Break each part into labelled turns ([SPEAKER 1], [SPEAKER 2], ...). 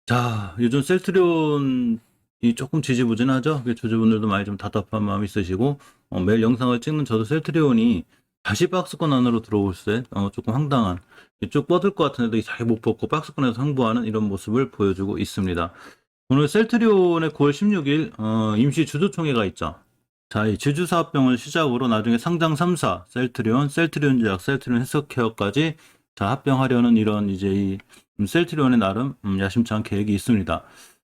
[SPEAKER 1] 자, 요즘 셀트리온이 조금 지지부진하죠? 주주분들도 많이 좀 답답한 마음이 있으시고, 매일 영상을 찍는 저도 셀트리온이 다시 박스권 안으로 들어올 때, 조금 황당한, 쭉 뻗을 것 같은데도 잘 못 뻗고 박스권에서 항보하는 이런 모습을 보여주고 있습니다. 오늘 셀트리온의 9월 16일, 임시 주주총회가 있죠. 자, 이 지주사업병을 시작으로 나중에 상장 3사, 셀트리온, 셀트리온제약, 셀트리온 헬스케어까지 자, 합병하려는 이런 이제 이 셀트리온의 나름 야심찬 계획이 있습니다.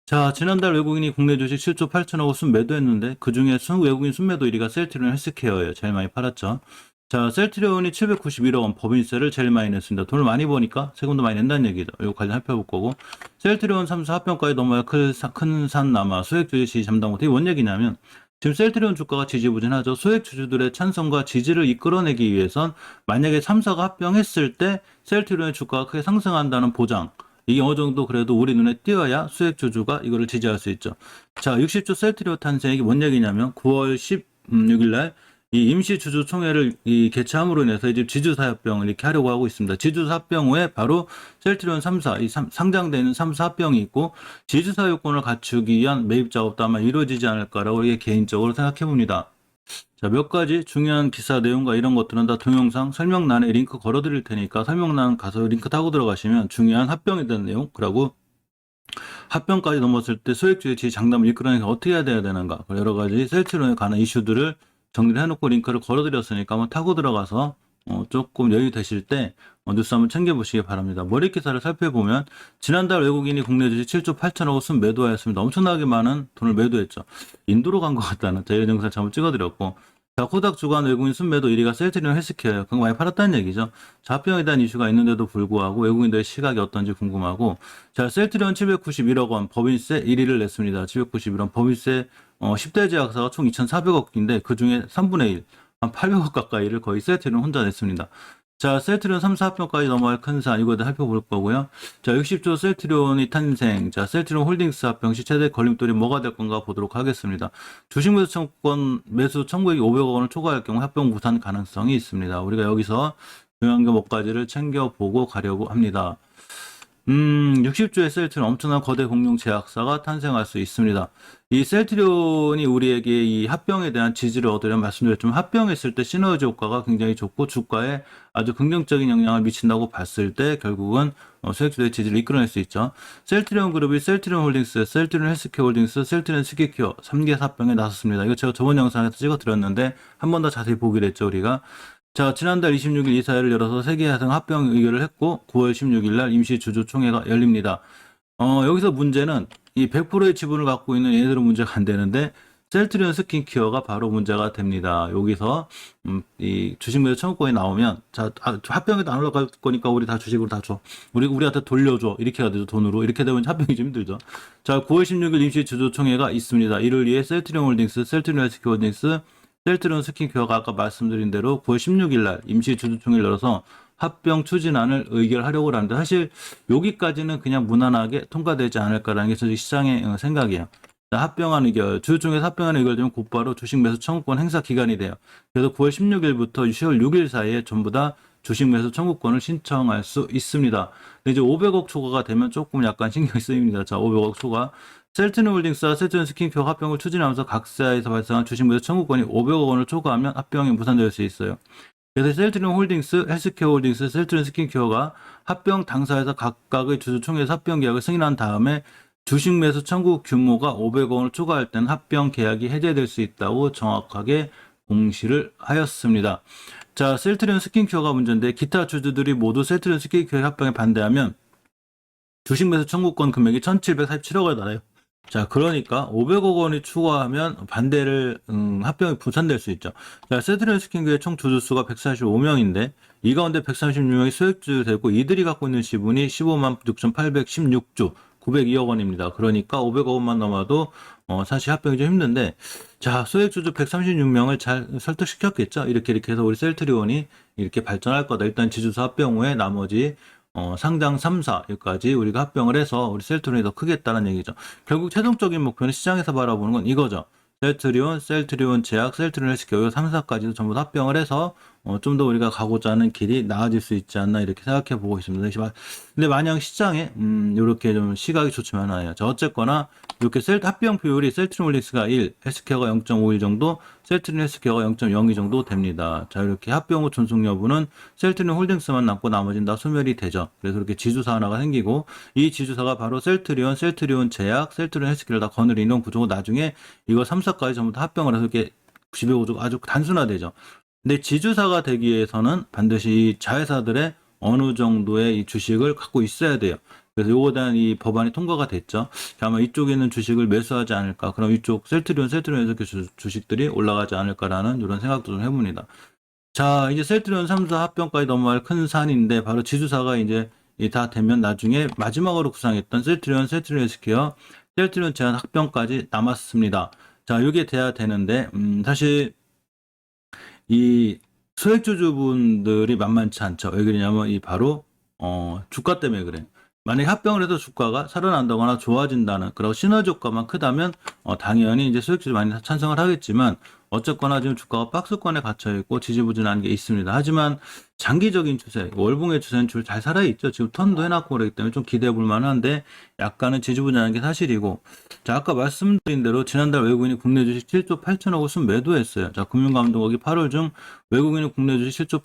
[SPEAKER 1] 자, 지난달 외국인이 국내 주식 7조 8천억 순매도했는데 그 중에 외국인 순매도 1위가 셀트리온 헬스케어예요. 제일 많이 팔았죠. 자, 셀트리온이 791억 원 법인세를 제일 많이 냈습니다. 돈을 많이 버니까 세금도 많이 낸다는 얘기죠. 이거 관련 살펴볼 거고. 셀트리온 3사 합병까지 넘어야 큰 산 남아 소액 주주 지지 잠당 못해. 뭔 얘기냐면 지금 셀트리온 주가가 지지부진하죠. 소액 주주들의 찬성과 지지를 이끌어내기 위해선 만약에 3사가 합병했을 때 셀트리온의 주가가 크게 상승한다는 보장, 이게 어느 정도 그래도 우리 눈에 띄어야 수액 주주가 이거를 지지할 수 있죠. 자, 60조 셀트리온 탄생이 뭔 얘기냐면 9월 16일 날 이 임시 주주 총회를 개최함으로 인해서 이제 지주사 합병을 이렇게 하려고 하고 있습니다. 지주사 합병 후에 바로 셀트리온 3사, 상장되는 3사 합병이 있고 지주사 요건을 갖추기 위한 매입 작업도 아마 이루어지지 않을까라고 개인적으로 생각해 봅니다. 자, 몇 가지 중요한 기사 내용과 이런 것들은 다 동영상 설명란에 링크 걸어 드릴 테니까 설명란 가서 링크 타고 들어가시면 중요한 합병에 대한 내용, 그리고 합병까지 넘었을 때 소액주의 지위 장담을 이끌어내서 어떻게 해야 되는가, 여러 가지 셀트리온에 관한 이슈들을 정리를 해놓고 링크를 걸어 드렸으니까 한번 타고 들어가서 조금 여유 되실 때 뉴스 한번 챙겨보시기 바랍니다. 머릿 기사를 살펴보면 지난달 외국인이 국내 주식 7조 8천억 순 매도하였습니다. 엄청나게 많은 돈을 매도했죠. 인도로 간 것 같다는 제 영상 한번 찍어드렸고, 자, 코닥 주간 외국인 순매도 1위가 셀트리온 헬스케어예요. 그거 많이 팔았다는 얘기죠. 자, 합병에 대한 이슈가 있는데도 불구하고 외국인들의 시각이 어떤지 궁금하고, 자, 셀트리온 791억 원 법인세 1위를 냈습니다. 791원 법인세 10대 제약사가 총 2,400억인데 그중에 3분의 1, 한 800억 가까이를 거의 셀트리온 혼자 냈습니다. 자, 셀트리온 3사 합병까지 넘어갈 큰 산, 이거도 살펴볼 거고요. 자, 60조 셀트리온이 탄생. 자, 셀트리온 홀딩스 합병 시 최대 걸림돌이 뭐가 될 건가 보도록 하겠습니다. 주식 매수 청구권, 매수 청구액이 500억 원을 초과할 경우 합병 무산 가능성이 있습니다. 우리가 여기서 중요한 게 몇 가지를 챙겨보고 가려고 합니다. 60조의 셀트리온, 엄청난 거대 공룡 제약사가 탄생할 수 있습니다. 이 셀트리온이 우리에게 이 합병에 대한 지지를 얻으려면 말씀드렸지만 합병했을 때 시너지 효과가 굉장히 좋고 주가에 아주 긍정적인 영향을 미친다고 봤을 때 결국은 소액주주의 지지를 이끌어낼 수 있죠. 셀트리온 그룹이 셀트리온 홀딩스, 셀트리온 헬스케어 홀딩스, 셀트리온 스키케어 3개 합병에 나섰습니다. 이거 제가 저번 영상에서 찍어드렸는데 한 번 더 자세히 보기로 했죠, 우리가. 자, 지난달 26일 이사회를 열어서 세계 야생 합병 의결을 했고 9월 16일 날 임시 주주총회가 열립니다. 여기서 문제는 이 100%의 지분을 갖고 있는 얘네들은 문제가 안 되는데 셀트리온 스킨케어가 바로 문제가 됩니다. 여기서 이 주식 매수 청구권이 나오면, 자, 합병에도 안 올라갈 거니까 우리 다 주식으로 다 줘. 우리한테 돌려줘. 이렇게 해야 되죠, 돈으로. 이렇게 되면 합병이 좀 힘들죠. 자, 9월 16일 임시 주주총회가 있습니다. 이를 위해 셀트리온 홀딩스, 셀트리온 헬스케어 홀딩스, 셀트리온 스킨케어가 아까 말씀드린 대로 9월 16일 날 임시 주주총회를 열어서 합병 추진안을 의결하려고 하는데, 사실 여기까지는 그냥 무난하게 통과되지 않을까라는 게 저희 시장의 생각이에요. 합병안 의결, 주주총회에서 합병안 의결되면 곧바로 주식 매수 청구권 행사 기간이 돼요. 그래서 9월 16일부터 10월 6일 사이에 전부 다 주식 매수 청구권을 신청할 수 있습니다. 근데 이제 500억 초과가 되면 조금 약간 신경이 쓰입니다. 자, 500억 초과. 셀트리온 홀딩스와 셀트리온 스킨케어 합병을 추진하면서 각사에서 발생한 주식 매수 청구권이 500억 원을 초과하면 합병이 무산될 수 있어요. 그래서 셀트리온 홀딩스, 헬스케어 홀딩스, 셀트리온 스킨케어가 합병 당사에서 각각의 주주총회에서 합병 계약을 승인한 다음에 주식 매수 청구 규모가 500억 원을 초과할 때는 합병 계약이 해제될 수 있다고 정확하게 공시를 하였습니다. 자, 셀트리온 스킨케어가 문제인데 기타 주주들이 모두 셀트리온 스킨케어 합병에 반대하면 주식 매수 청구권 금액이 1,747억 원에 달해요. 자, 그러니까 500억 원이 추가하면 반대를 합병이 부산될 수 있죠. 자, 셀트리온 스킨케어의 총 주주수가 145명인데 이 가운데 136명이 소액주주 되고 이들이 갖고 있는 지분이 15만 6,816주 902억 원입니다. 그러니까 500억 원만 넘어도 사실 합병이 좀 힘든데, 자, 소액주주 136명을 잘 설득시켰겠죠. 이렇게 해서 우리 셀트리온이 이렇게 발전할 거다. 일단 지주사 합병 후에 나머지 상장 3사 여기까지 우리가 합병을 해서 우리 셀트리온이 더 크겠다는 얘기죠. 결국 최종적인 목표는 시장에서 바라보는 건 이거죠. 셀트리온 제약, 셀트리온 헬스케어 3사까지도 전부 다 합병을 해서 좀 더 우리가 가고자 하는 길이 나아질 수 있지 않나 이렇게 생각해 보고 있습니다. 근데 마냥 시장에 이렇게 좀 시각이 좋지만 않아요. 자, 어쨌거나 이렇게 합병 비율이 셀트리온홀릭스가 1, 헬스케어가 0.51 정도, 셀트리온 헬스케어가 0.02 정도 됩니다. 자, 이렇게 합병 후 존속 여부는 셀트리온 홀딩스만 남고 나머지는 다 소멸이 되죠. 그래서 이렇게 지주사 하나가 생기고 이 지주사가 바로 셀트리온 제약, 셀트리온 헬스케어를 다 거느리는 구조고 나중에 이거 3, 4까지 전부 다 합병을 해서 이렇게 지배 구조가 아주 단순화되죠. 근데 지주사가 되기 위해서는 반드시 이 자회사들의 어느 정도의 이 주식을 갖고 있어야 돼요. 그래서 요거에 대한 이 법안이 통과가 됐죠. 아마 이쪽에 있는 주식을 매수하지 않을까. 그럼 이쪽 셀트리온에서 주식들이 올라가지 않을까라는 이런 생각도 좀 해봅니다. 자, 이제 셀트리온 3사 합병까지 넘어갈 큰 산인데 바로 지주사가 이제 다 되면 나중에 마지막으로 구상했던 셀트리온 헬스케어, 셀트리온 제한 합병까지 남았습니다. 자, 이게 돼야 되는데 사실 이 소액주주분들이 만만치 않죠. 왜 그러냐면 이 바로 주가 때문에 그래. 만약에 합병을 해서 주가가 살아난다거나 좋아진다는 그리고 시너지 효과만 크다면 당연히 이제 소액주주 많이 찬성을 하겠지만 어쨌거나 지금 주가가 박스권에 갇혀 있고 지지부진한 게 있습니다. 하지만 장기적인 추세, 월봉의 추세는 줄 잘 살아 있죠. 지금 턴도 해놨고 그렇기 때문에 좀 기대해 볼 만한데 약간은 지지부진한 게 사실이고, 자, 아까 말씀드린 대로 지난달 외국인이 국내 주식 7조 8천억을 순매도했어요. 자, 금융감독원이 8월 중 외국인이 국내 주식 7조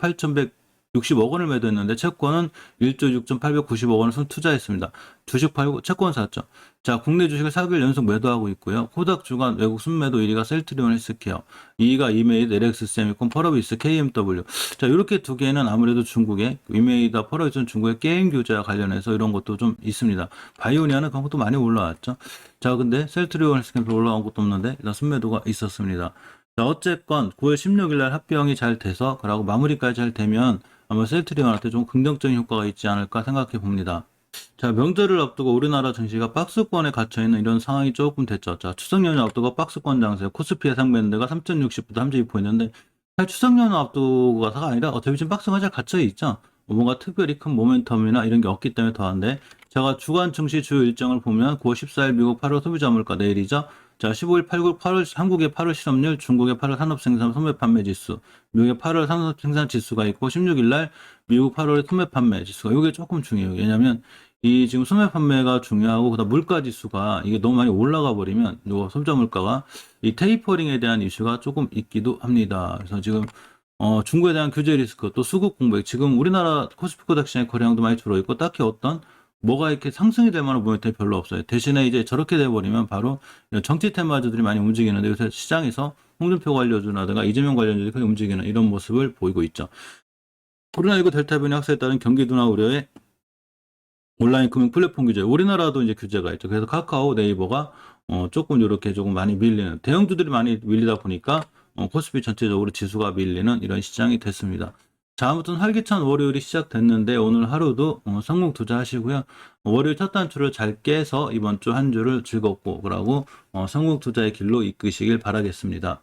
[SPEAKER 1] 8,160억 원을 매도했는데 채권은 1조 6,890억 원을 순 투자했습니다. 주식 팔고 채권 샀죠. 자, 국내 주식을 4개월 연속 매도하고 있고요. 코닥 주간 외국 순매도 1위가 셀트리온 헬스케어, 2위가 이메이드, LX 세미콘, 펄어비스, KMW. 자, 이렇게 두 개는 아무래도 중국의 이메이드, 펄어비스는 중국의 게임 규제와 관련해서 이런 것도 좀 있습니다. 바이오니아는 그런 것도 많이 올라왔죠. 자, 근데 셀트리온 헬스케어 올라온 것도 없는데 일단 순매도가 있었습니다. 자, 어쨌건 9월 16일 날 합병이 잘 돼서 그러고 마무리까지 잘 되면 아마 셀트리온한테 좀 긍정적인 효과가 있지 않을까 생각해 봅니다. 자, 명절을 앞두고 우리나라 증시가 박스권에 갇혀있는 이런 상황이 조금 됐죠. 자, 추석 연휴 앞두고 박스권 장세, 코스피의 상반대가 3,060부터 32포인트인데, 사실 추석 연휴 앞두고가 아니라 어차피 지금 박스가 잘 갇혀있죠. 뭔가 특별히 큰 모멘텀이나 이런 게 없기 때문에 더한데, 제가 주간 증시 주요 일정을 보면 9월 14일 미국 8월 소비자 물가 내일이죠. 자, 15일 8월 한국의 8월 실업률, 중국의 8월 산업생산 소매 판매 지수, 미국의 8월 산업생산 지수가 있고 16일 날 미국 8월 소매 판매 지수가 이게 조금 중요해요. 왜냐하면 이 지금 소매 판매가 중요하고 그다음 물가 지수가 이게 너무 많이 올라가 버리면 요 소비자 물가가 이 테이퍼링에 대한 이슈가 조금 있기도 합니다. 그래서 지금 중국에 대한 규제 리스크 또 수급 공백 지금 우리나라 코스피 코닥 시장의 거래량도 많이 줄어 있고 딱히 어떤 뭐가 이렇게 상승이 될 만한 모멘텀이 별로 없어요. 대신에 이제 저렇게 돼버리면 바로 정치 테마주들이 많이 움직이는데 요새 시장에서 홍준표 관련주라든가 이재명 관련주들이 크게 움직이는 이런 모습을 보이고 있죠. 코로나19 델타 변이 확산에 따른 경기 둔화 우려에 온라인 금융 플랫폼 규제, 우리나라도 이제 규제가 있죠. 그래서 카카오, 네이버가 조금 이렇게 조금 많이 밀리는 대형주들이 많이 밀리다 보니까 코스피 전체적으로 지수가 밀리는 이런 시장이 됐습니다. 자, 아무튼 활기찬 월요일이 시작됐는데 오늘 하루도 성공 투자하시고요. 월요일 첫 단추를 잘 깨서 이번 주 한 주를 즐겁고 그러고 성공 투자의 길로 이끄시길 바라겠습니다.